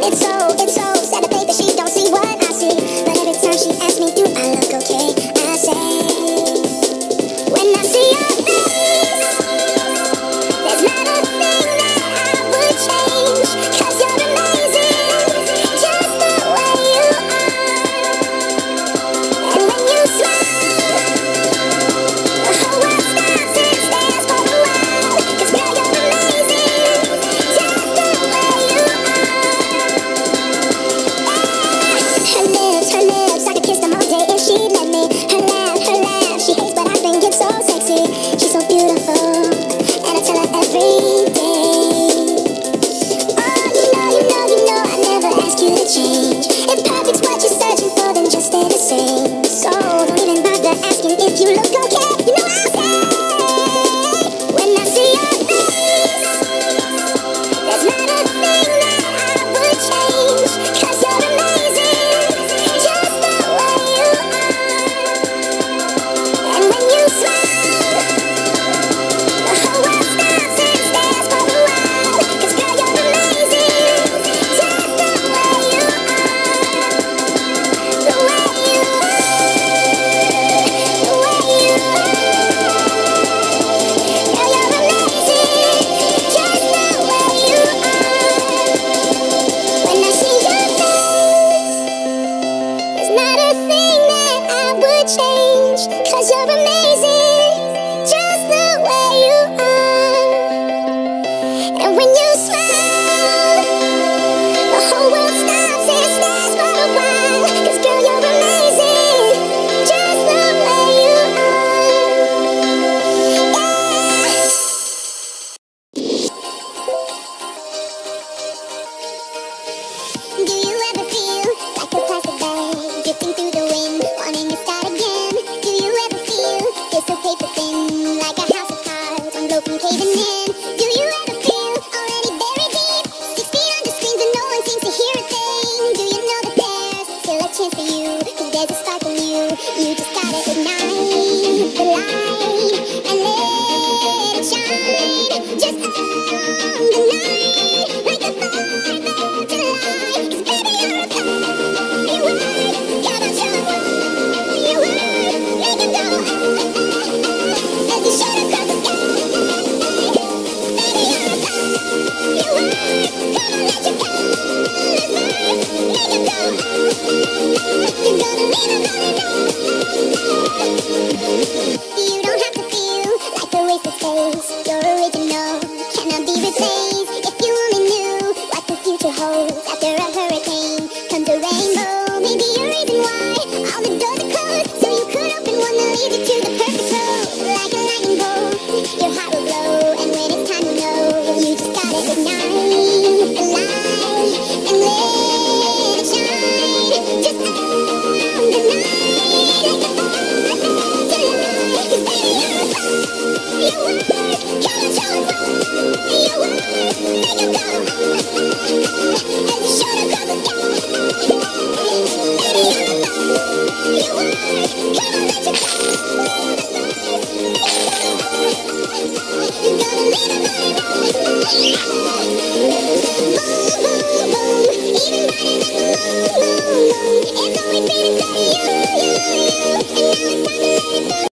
it's so sad to think that she don't see what I see. But every time she asks me, do I look okay? I say, when I see your face, there's not a thing that I would change. 'Cause you're amazing, just the way you are. And when you smile, the whole world stops and stares for a while. 'Cause girl, you're amazing, just the way you are. Her lips, I could kiss them all day if she'd let me. Her laugh, she hates but I think it's so sexy. She's so beautiful, and I tell her every day. Oh, you know, I never ask you to change. If perfect's what you're searching for, then just stay the same. So don't even bother asking if you look okay. You know I'll say, when I see your face, there's not a thing that I would change. 'Cause you're amazing, just the way you are. And when you smile, the whole world stops and stares for a while. 'Cause girl, you're amazing, just the way you are. The way you are, the way you are. Girl, you're amazing, just the way you are. When I see your face, there's not a thing that I would change. 'Cause you're amazing, just the way you are. And when you smile, the whole world stops and stares for a while. 'Cause girl, you're amazing, just the way you are. Do you ever feel like a plastic bag drifting through the wind, wanting to start again? Do you ever feel this so paper thin, like a house of cards on broken caving in? Do you ever feel already buried deep, 6 feet under screens and no one seems to hear a thing? Do you know that there's still a chance for you? 'Cause there's a spark in you, you just gotta ignite the light and let it shine. Just on the night, like a 4th of July. 'Cause baby, you're a firework. Come on, show what you are. Make it go as you shoot across the sky. Baby, you're a firework. Come on, let your colors burst. Make it go. You're gonna leave a lonely night. You don't have to feel like a wasted space. You're original, cannot be replaced. If you only knew what the future holds. After a hurricane comes a rainbow. Maybe a reason why all the doors are closed, so you could open one that leads you to the perfect road. Like a lightning bolt, your heart will glow. And when it's time to know, you just gotta ignite the light and let it shine. Just on the night, like a 4th of July. 'Cause baby, you're a firework. Come on, show us what you are. Make it go as you shoot across the sky. Baby, you're a firework. Come on, let your colors burst. You're gonna leave a lonely night. Boom, boom, boom, even brighter than the moon, moon, moon. It's always been inside of you, you, you. And now it's time to let it go.